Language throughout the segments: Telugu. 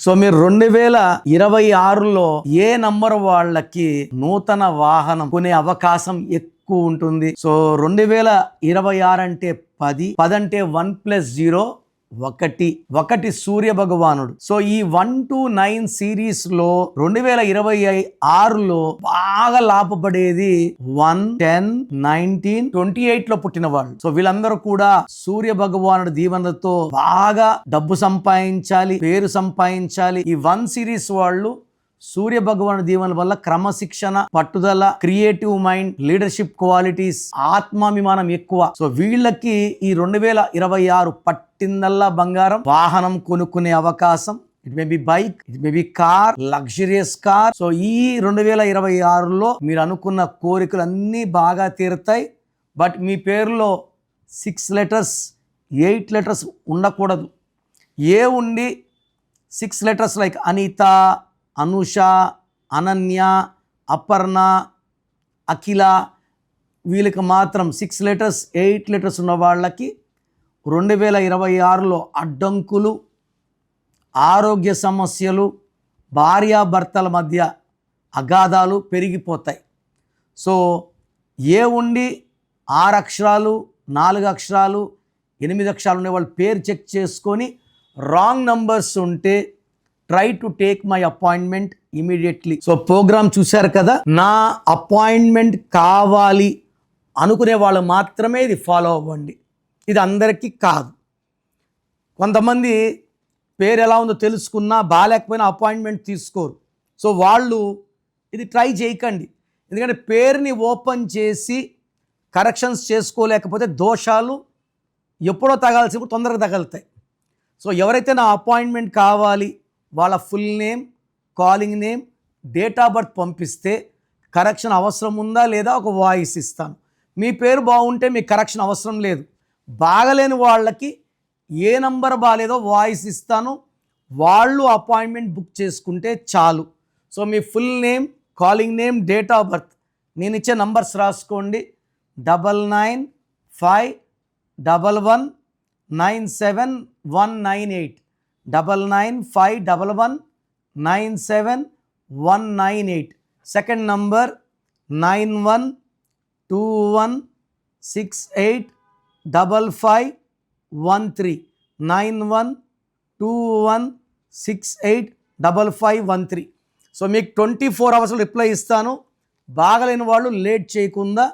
సో మీరు 2026లో ఏ నంబర్ వాళ్ళకి నూతన వాహనం కొనే అవకాశం ఎక్కువ ఉంటుంది? సో 2026 అంటే 10 అంటే 1+0 ఒకటి సూర్య భగవానుడు. సో ఈ 1 to 9 సిరీస్ లో 2026లో బాగా లాభపడేది 1, 10, 19, 28 లో పుట్టిన వాళ్ళు. సో వీళ్ళందరూ కూడా సూర్య భగవానుడు దీవెనలతో బాగా డబ్బు సంపాదించాలి, పేరు సంపాదించాలి. ఈ 1 సిరీస్ వాళ్ళు సూర్య భగవాను దీవెనల వల్ల క్రమశిక్షణ, పట్టుదల, క్రియేటివ్ మైండ్, లీడర్షిప్ క్వాలిటీస్, ఆత్మాభిమానం ఎక్కువ. సో వీళ్ళకి ఈ 2026 పట్టిందల్లా బంగారం, వాహనం కొనుక్కునే అవకాశం. It may be bike, it may be car, luxurious car. So ఈ 2026లో మీరు అనుకున్న కోరికలు అన్నీ బాగా తీరుతాయి. బట్ మీ పేరులో 6 letters 8 letters ఉండకూడదు. ఏ ఉండి 6 letters లైక్ అనిత, అనుష, అనన్య, అపర్ణ, అఖిల, వీళ్ళకి మాత్రం 6 letters 8 letters ఉన్న వాళ్ళకి 2026లో అడ్డంకులు, ఆరోగ్య సమస్యలు, భార్యాభర్తల మధ్య అగాధాలు పెరిగిపోతాయి. సో ఏ ఉండి 6 అక్షరాలు, 4 అక్షరాలు, 8 అక్షరాలు ఉండే వాళ్ళు పేరు చెక్ చేసుకొని రాంగ్ నంబర్స్ ఉంటే try to take my appointment immediately. So program చూశారు కదా, నా అపాయింట్మెంట్ కావాలి అనుకునే వాళ్ళు మాత్రమే ఇది ఫాలో అవ్వండి. ఇది అందరికీ కాదు. కొంతమంది పేరు ఎలా ఉందో తెలుసుకున్నా బాగాలేకపోయినా అపాయింట్మెంట్ తీసుకోరు. సో వాళ్ళు ఇది ట్రై చేయకండి. ఎందుకంటే పేరుని ఓపెన్ చేసి కరెక్షన్స్ చేసుకోలేకపోతే దోషాలు ఎప్పుడో తగాల్సినప్పుడు తొందరగా తగులుతాయి. సో ఎవరైతే నా అపాయింట్మెంట్ కావాలి వాళ్ళ full name, calling name, date of birth పంపిస్తే కరెక్షన్ అవసరం ఉందా లేదా ఒక వాయిస్ ఇస్తాను. మీ పేరు బాగుంటే మీకు కరెక్షన్ అవసరం లేదు. బాగలేని వాళ్ళకి ఏ నంబర్ బాగాలేదో వాయిస్ ఇస్తాను, వాళ్ళు అపాయింట్మెంట్ బుక్ చేసుకుంటే చాలు. So me full name, calling name, date of birth నేను ఇచ్చే నంబర్స్ రాసుకోండి. 9951197198 9951197198. Second number 9121685513 9121685513. సో మీకు 24 hours రిప్లై ఇస్తాను. బాగలేని వాళ్ళు లేట్ చేయకుండా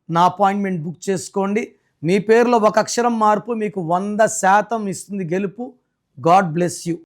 నా అపాయింట్మెంట్ బుక్ చేసుకోండి. మీ పేరులో ఒక అక్షరం మార్పు మీకు 100% ఇస్తుంది గెలుపు. God bless you.